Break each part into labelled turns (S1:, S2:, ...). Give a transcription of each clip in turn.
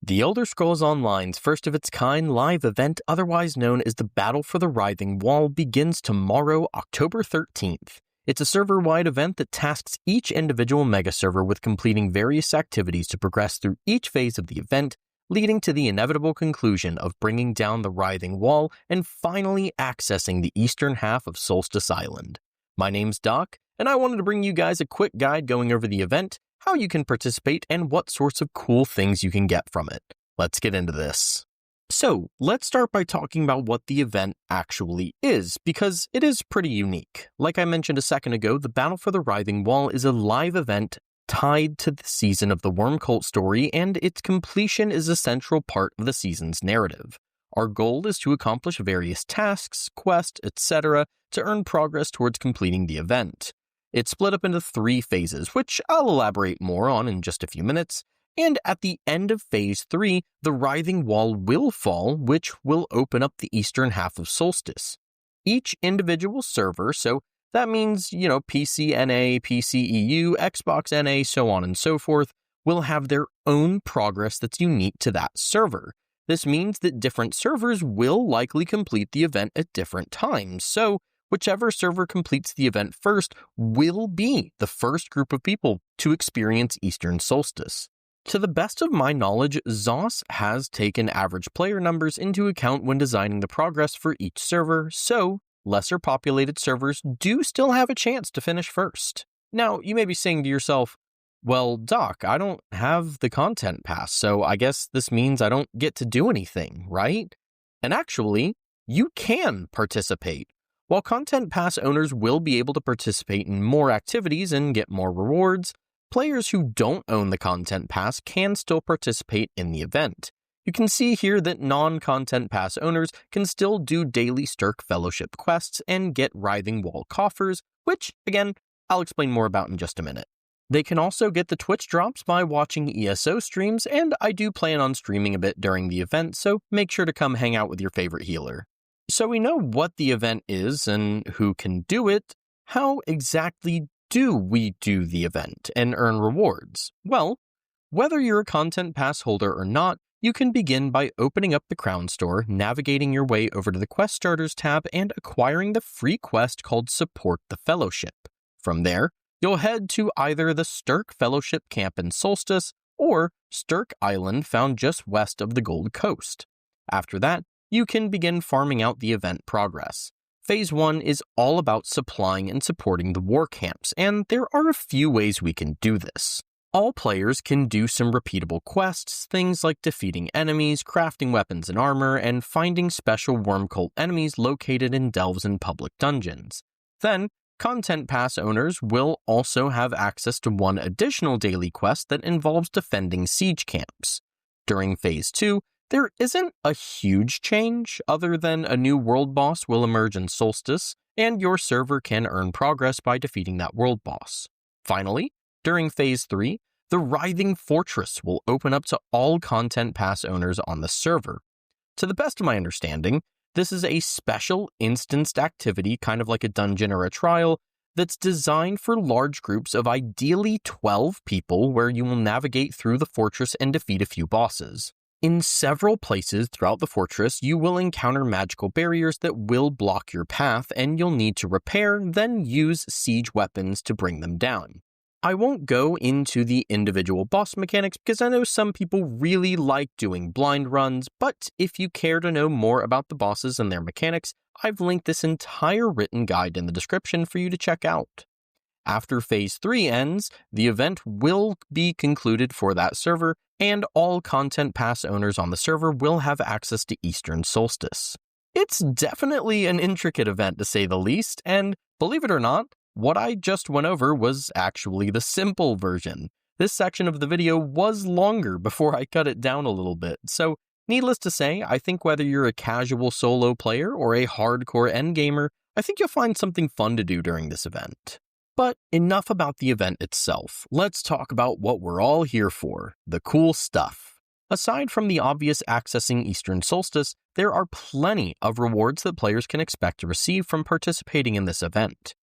S1: The Elder Scrolls Online's first-of-its-kind live event, otherwise known as the Battle for the Writhing Wall, begins tomorrow, October 13th. It's a server-wide event that tasks each individual mega server with completing various activities to progress through each phase of the event, leading to the inevitable conclusion of bringing down the Writhing Wall and finally accessing the eastern half of Solstice Island. My name's Doc, and I wanted to bring you guys a quick guide going over the event, how you can participate, and what sorts of cool things you can get from it. Let's get into this. So, let's start by talking about what the event actually is, because it is pretty unique. Like I mentioned a second ago, the Battle for the Writhing Wall is a live event tied to the season of the Worm Cult story, and its completion is a central part of the season's narrative. Our goal is to accomplish various tasks, quests, etc. to earn progress towards completing the event. It's split up into 3 phases, which I'll elaborate more on in just a few minutes, and at the end of Phase 3, the Writhing Wall will fall, which will open up the eastern half of Solstice. Each individual server, so that means, PC NA, PC EU, Xbox NA, so on and so forth, will have their own progress that's unique to that server. This means that different servers will likely complete the event at different times, so whichever server completes the event first will be the first group of people to experience Eastern Solstice. To the best of my knowledge, ZOS has taken average player numbers into account when designing the progress for each server, so lesser populated servers do still have a chance to finish first. Now, you may be saying to yourself, well, Doc, I don't have the content pass, so I guess this means I don't get to do anything, right? And actually, you can participate. While Content Pass owners will be able to participate in more activities and get more rewards, players who don't own the Content Pass can still participate in the event. You can see here that non-Content Pass owners can still do daily Stirk Fellowship quests and get Writhing Wall coffers, which, again, I'll explain more about in just a minute. They can also get the Twitch drops by watching ESO streams, and I do plan on streaming a bit during the event, so make sure to come hang out with your favorite healer. So we know what the event is and who can do it. How exactly do we do the event and earn rewards? Well, whether you're a Content Pass holder or not, you can begin by opening up the Crown Store, navigating your way over to the Quest Starters tab, and acquiring the free quest called Support the Fellowship. From there, you'll head to either the Stirk Fellowship camp in Solstice or Stirk Island found just west of the Gold Coast. After that, you can begin farming out the event progress. Phase 1 is all about supplying and supporting the war camps, and there are a few ways we can do this. All players can do some repeatable quests, things like defeating enemies, crafting weapons and armor, and finding special Worm Cult enemies located in delves and public dungeons. Then, Content Pass owners will also have access to one additional daily quest that involves defending siege camps. During Phase 2, there isn't a huge change other than a new world boss will emerge in Solstice, and your server can earn progress by defeating that world boss. Finally, during Phase 3, the Writhing Fortress will open up to all Content Pass owners on the server. To the best of my understanding, this is a special instanced activity, kind of like a dungeon or a trial, that's designed for large groups of ideally 12 people where you will navigate through the fortress and defeat a few bosses. In several places throughout the fortress, you will encounter magical barriers that will block your path, and you'll need to repair, then use siege weapons to bring them down. I won't go into the individual boss mechanics because I know some people really like doing blind runs, but if you care to know more about the bosses and their mechanics, I've linked this entire written guide in the description for you to check out. After Phase 3 ends, the event will be concluded for that server, and all Content Pass owners on the server will have access to Eastern Solstice. It's definitely an intricate event to say the least, and believe it or not, what I just went over was actually the simple version. This section of the video was longer before I cut it down a little bit, so needless to say, I think whether you're a casual solo player or a hardcore endgamer, I think you'll find something fun to do during this event. But enough about the event itself. Let's talk about what we're all here for, the cool stuff. Aside from the obvious accessing Eastern Solstice, there are plenty of rewards that players can expect to receive from participating in this event.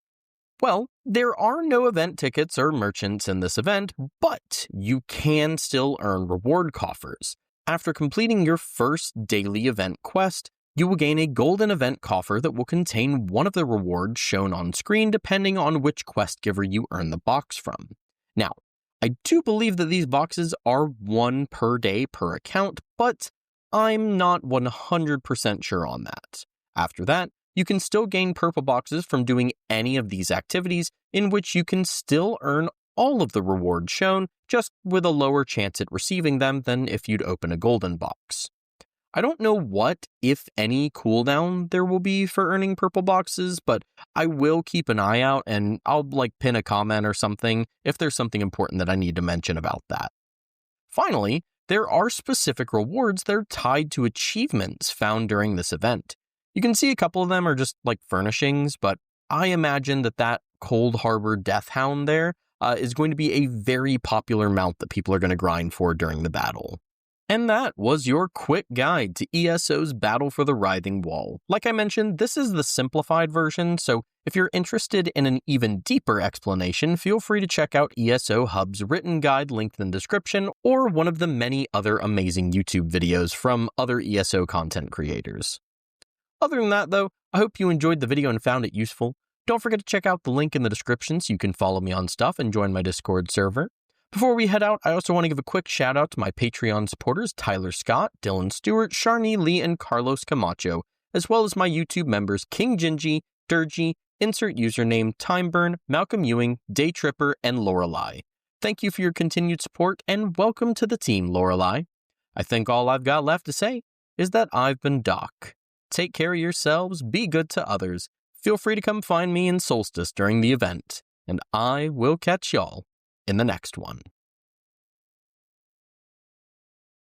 S1: Well, there are no event tickets or merchants in this event, but you can still earn reward coffers. After completing your first daily event quest, you will gain a golden event coffer that will contain one of the rewards shown on screen depending on which quest giver you earn the box from. Now, I do believe that these boxes are one per day per account, but I'm not 100% sure on that. After that, you can still gain purple boxes from doing any of these activities, in which you can still earn all of the rewards shown, just with a lower chance at receiving them than if you'd open a golden box. I don't know what, if any, cooldown there will be for earning purple boxes, but I will keep an eye out and I'll pin a comment or something if there's something important that I need to mention about that. Finally, there are specific rewards that are tied to achievements found during this event. You can see a couple of them are just furnishings, but I imagine that Cold Harbor Death Hound there is going to be a very popular mount that people are going to grind for during the battle. And that was your quick guide to ESO's Battle for the Writhing Wall. Like I mentioned, this is the simplified version, so if you're interested in an even deeper explanation, feel free to check out ESO Hub's written guide linked in the description, or one of the many other amazing YouTube videos from other ESO content creators. Other than that, though, I hope you enjoyed the video and found it useful. Don't forget to check out the link in the description so you can follow me on stuff and join my Discord server. Before we head out, I also want to give a quick shout out to my Patreon supporters Tyler Scott, Dylan Stewart, Sharni Lee, and Carlos Camacho, as well as my YouTube members King Gingy, Durgy, insert username Timeburn, Malcolm Ewing, Day Tripper, and Lorelei. Thank you for your continued support and welcome to the team, Lorelei. I think all I've got left to say is that I've been Doc. Take care of yourselves, be good to others. Feel free to come find me in Solstice during the event, and I will catch y'all in the next one.